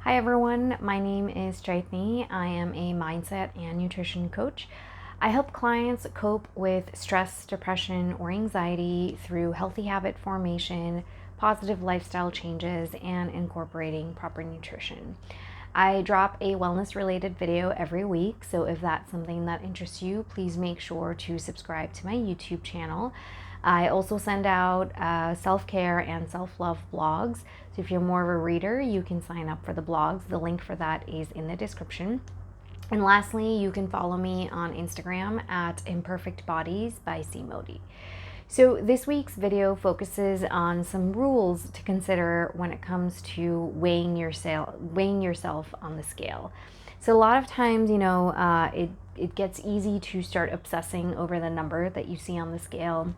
Hi everyone, my name is Chaitni. I am a mindset and nutrition coach. I help clients cope with stress, depression, or anxiety through healthy habit formation, positive lifestyle changes, and incorporating proper nutrition. I drop a wellness related video every week, so if that's something that interests you, please make sure to subscribe to my YouTube channel. I also send out self-care and self-love blogs. So if you're more of a reader, you can sign up for the blogs. The link for that is in the description. And lastly, you can follow me on Instagram at Imperfect Bodies by C Modi. So this week's video focuses on some rules to consider when it comes to weighing yourself on the scale. So a lot of times, it gets easy to start obsessing over the number that you see on the scale,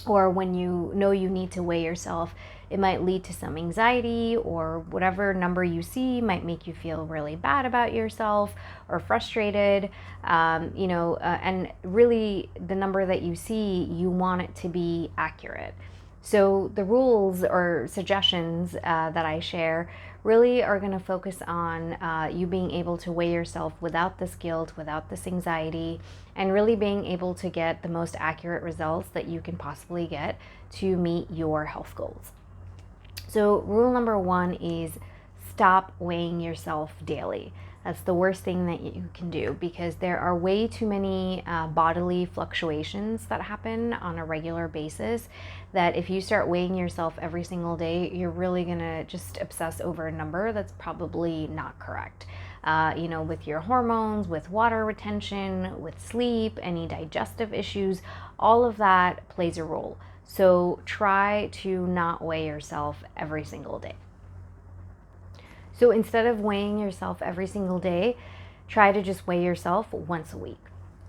or when you know you need to weigh yourself, it might lead to some anxiety, or whatever number you see might make you feel really bad about yourself or frustrated. And really, the number that you see, you want it to be accurate. So the rules or suggestions that I share really are going to focus on you being able to weigh yourself without this guilt, without this anxiety, and really being able to get the most accurate results that you can possibly get to meet your health goals. So rule number one is stop weighing yourself daily. That's the worst thing that you can do, because there are way too many bodily fluctuations that happen on a regular basis, that if you start weighing yourself every single day, you're really gonna just obsess over a number that's probably not correct. With your hormones, with water retention, with sleep, any digestive issues, all of that plays a role. So try to not weigh yourself every single day. So instead of weighing yourself every single day, try to just weigh yourself once a week.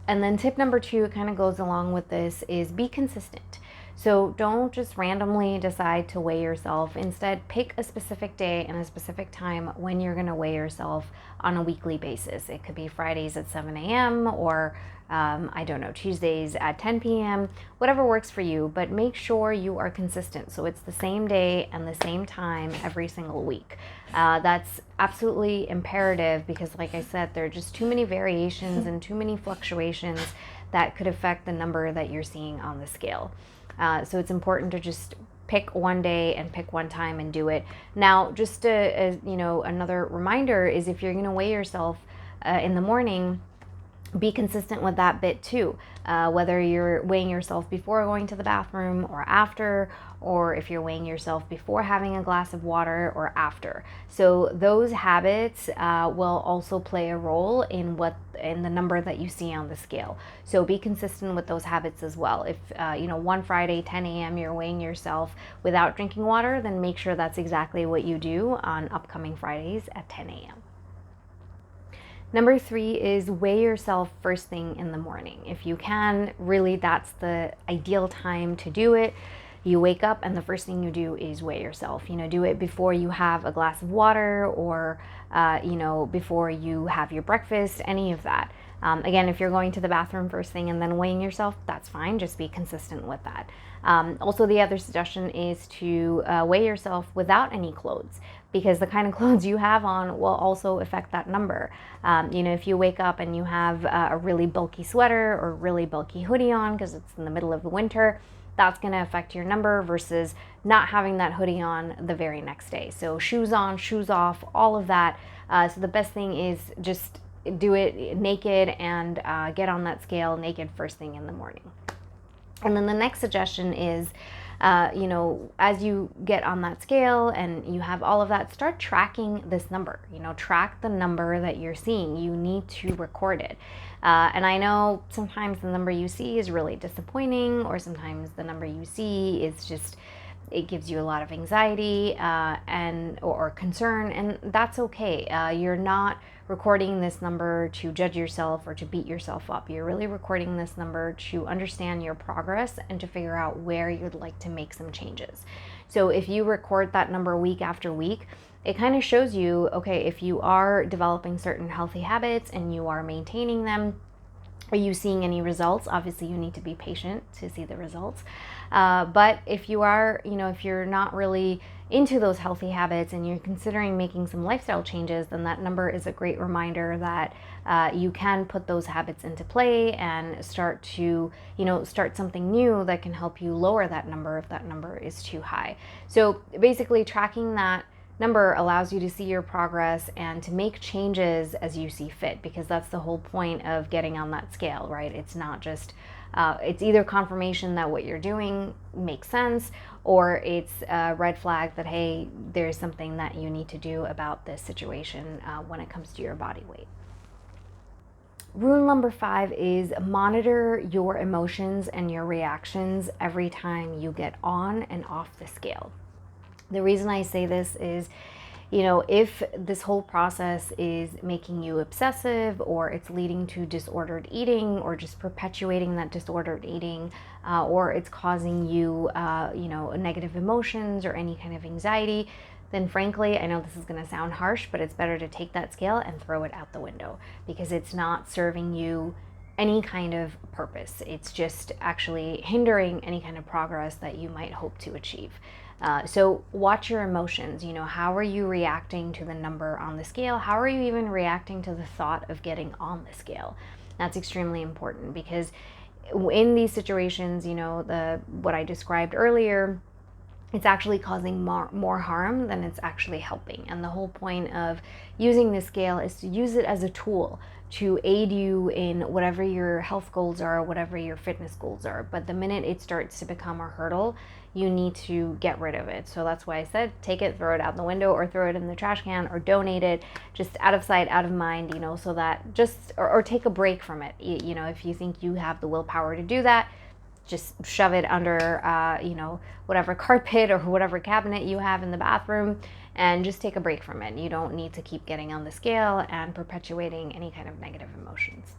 And then tip number two kind of goes along with this is be consistent. So don't just randomly decide to weigh yourself. Instead, pick a specific day and a specific time when you're going to weigh yourself on a weekly basis. It could be Fridays at 7 a.m. or Tuesdays at 10 p.m., whatever works for you, but make sure you are consistent. So it's the same day and the same time every single week. That's absolutely imperative, because like I said, there are just too many variations and too many fluctuations that could affect the number that you're seeing on the scale. So it's important to just pick one day and pick one time and do it. Now, just another reminder is, if you're going to weigh yourself in the morning, be consistent with that bit too. Whether you're weighing yourself before going to the bathroom or after, or if you're weighing yourself before having a glass of water or after. So those habits will also play a role in the number that you see on the scale. So be consistent with those habits as well. If one Friday 10 a.m. you're weighing yourself without drinking water, then make sure that's exactly what you do on upcoming Fridays at 10 a.m. Number three is weigh yourself first thing in the morning. If you can, really, that's the ideal time to do it. You wake up and the first thing you do is weigh yourself. Do it before you have a glass of water, or before you have your breakfast, any of that. Again, if you're going to the bathroom first thing and then weighing yourself, that's fine. Just be consistent with that. Also, the other suggestion is to weigh yourself without any clothes, because the kind of clothes you have on will also affect that number. If you wake up and you have a really bulky sweater or really bulky hoodie on because it's in the middle of the winter, that's going to affect your number versus not having that hoodie on the very next day. So shoes on, shoes off, all of that. So the best thing is just do it naked and get on that scale naked first thing in the morning. And then the next suggestion is, as you get on that scale and you have all of that, start tracking this number. Track the number that you're seeing. You need to record it. And I know sometimes the number you see is really disappointing, or sometimes the number you see is just, it gives you a lot of anxiety or concern, and that's okay. You're not recording this number to judge yourself or to beat yourself up. You're really recording this number to understand your progress and to figure out where you'd like to make some changes. So if you record that number week after week, it kind of shows you, okay, if you are developing certain healthy habits and you are maintaining them, are you seeing any results? Obviously, you need to be patient to see the results. But if you are, if you're not really into those healthy habits and you're considering making some lifestyle changes, then that number is a great reminder that you can put those habits into play and start to, start something new that can help you lower that number if that number is too high. So basically, tracking that number allows you to see your progress and to make changes as you see fit, because that's the whole point of getting on that scale, right? It's not just it's either confirmation that what you're doing makes sense, or it's a red flag that, hey, there's something that you need to do about this situation when it comes to your body weight. Rule number 5 is monitor your emotions and your reactions every time you get on and off the scale. The reason I say this is, if this whole process is making you obsessive, or it's leading to disordered eating, or just perpetuating that disordered eating, or it's causing you, negative emotions or any kind of anxiety, then frankly, I know this is going to sound harsh, but it's better to take that scale and throw it out the window, because it's not serving you any kind of purpose. It's just actually hindering any kind of progress that you might hope to achieve. So watch your emotions. How are you reacting to the number on the scale? How are you even reacting to the thought of getting on the scale? That's extremely important, because in these situations, what I described earlier, it's actually causing more harm than it's actually helping. And the whole point of using the scale is to use it as a tool to aid you in whatever your health goals are, whatever your fitness goals are. But the minute it starts to become a hurdle, you need to get rid of it. So that's why I said take it, throw it out the window, or throw it in the trash can, or donate it, just out of sight, out of mind, so that or take a break from it. If you think you have the willpower to do that, just shove it under, whatever carpet or whatever cabinet you have in the bathroom, and just take a break from it. You don't need to keep getting on the scale and perpetuating any kind of negative emotions.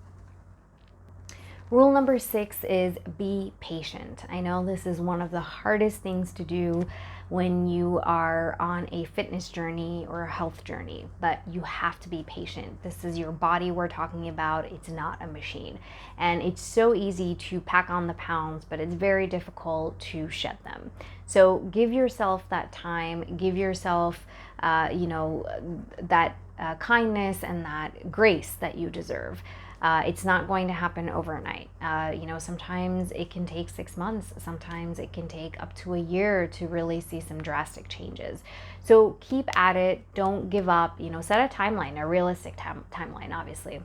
Rule number 6 is be patient. I know this is one of the hardest things to do when you are on a fitness journey or a health journey, but you have to be patient. This is your body we're talking about. It's not a machine. And it's so easy to pack on the pounds, but it's very difficult to shed them. So give yourself that time, give yourself, that kindness and that grace that you deserve. It's not going to happen overnight. Sometimes it can take 6 months. Sometimes it can take up to a year to really see some drastic changes. So keep at it. Don't give up. Set a timeline, a realistic timeline, obviously.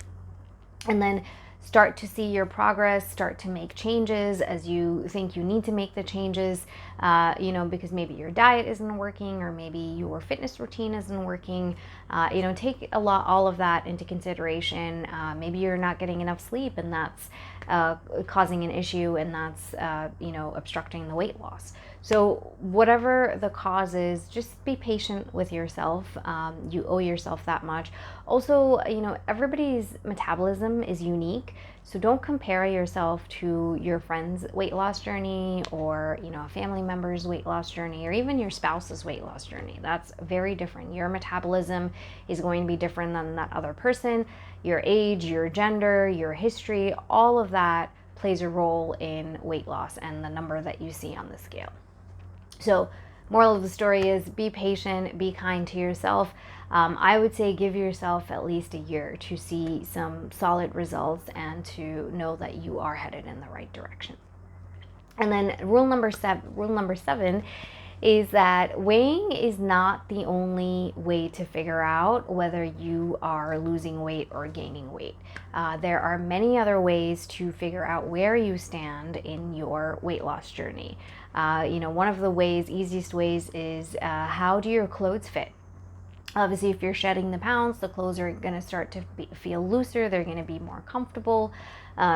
And then start to see your progress, start to make changes as you think you need to make the changes, because maybe your diet isn't working, or maybe your fitness routine isn't working. Take all of that into consideration. Maybe you're not getting enough sleep, and that's causing an issue, and that's obstructing the weight loss. So whatever the cause is, just be patient with yourself. You owe yourself that much. Also, everybody's metabolism is unique, so don't compare yourself to your friend's weight loss journey, or a family member's weight loss journey, or even your spouse's weight loss journey. That's very different. Your metabolism is going to be different than that other person. Your age, your gender, your history, all of that plays a role in weight loss and the number that you see on the scale. So moral of the story is be patient, be kind to yourself. I would say give yourself at least a year to see some solid results and to know that you are headed in the right direction. And then rule number 7 is that weighing is not the only way to figure out whether you are losing weight or gaining weight. There are many other ways to figure out where you stand in your weight loss journey. One of the easiest ways is how do your clothes fit? Obviously, if you're shedding the pounds, the clothes are going to start to feel looser. They're going to be more comfortable.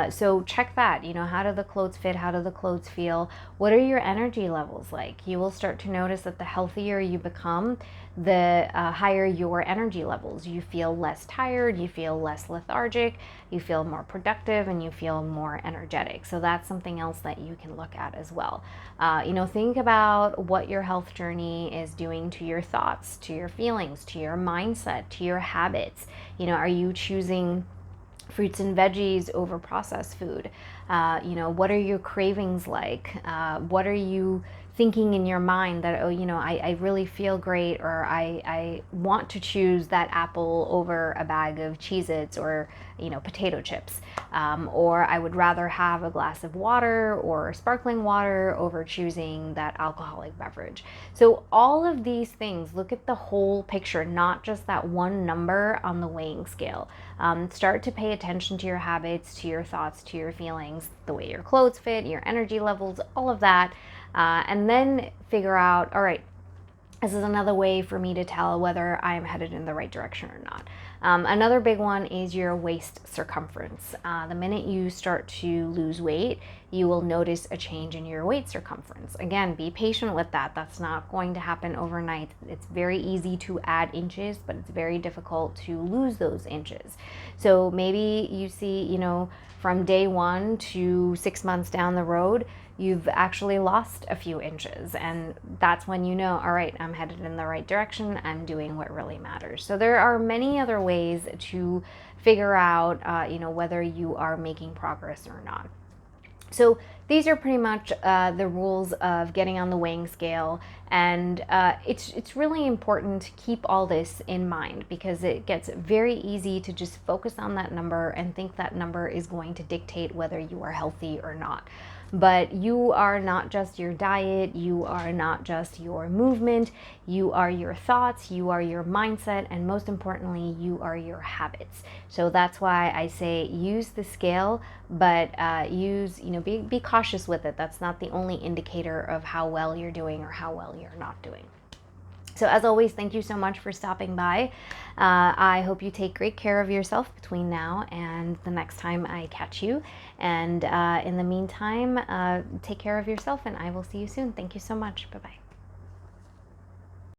So check that. How do the clothes fit? How do the clothes feel? What are your energy levels like? You will start to notice that the healthier you become, the higher your energy levels. You feel less tired, you feel less lethargic, you feel more productive, and you feel more energetic. So that's something else that you can look at as well. Think about what your health journey is doing to your thoughts, to your feelings, to your mindset, to your habits. Are you choosing fruits and veggies over processed food? What are your cravings like? What are you thinking in your mind that, oh, I really feel great, or I want to choose that apple over a bag of Cheez-Its or, potato chips. Or I would rather have a glass of water or sparkling water over choosing that alcoholic beverage. So all of these things, look at the whole picture, not just that one number on the weighing scale. Start to pay attention to your habits, to your thoughts, to your feelings, the way your clothes fit, your energy levels, all of that. And then figure out, all right, this is another way for me to tell whether I'm headed in the right direction or not. Another big one is your waist circumference. The minute you start to lose weight, you will notice a change in your waist circumference. Again, be patient with that. That's not going to happen overnight. It's very easy to add inches, but it's very difficult to lose those inches. So maybe you see, from day 1 to 6 months down the road, you've actually lost a few inches, and that's when all right, I'm headed in the right direction, I'm doing what really matters. So there are many other ways to figure out whether you are making progress or not. So these are pretty much the rules of getting on the weighing scale, and it's really important to keep all this in mind, because it gets very easy to just focus on that number and think that number is going to dictate whether you are healthy or not. But you are not just your diet, you are not just your movement, you are your thoughts, you are your mindset, and most importantly, you are your habits. So that's why I say use the scale, but be cautious with it. That's not the only indicator of how well you're doing or how well you're not doing. So as always, thank you so much for stopping by. I hope you take great care of yourself between now and the next time I catch you. And in the meantime, take care of yourself, and I will see you soon. Thank you so much. Bye-bye.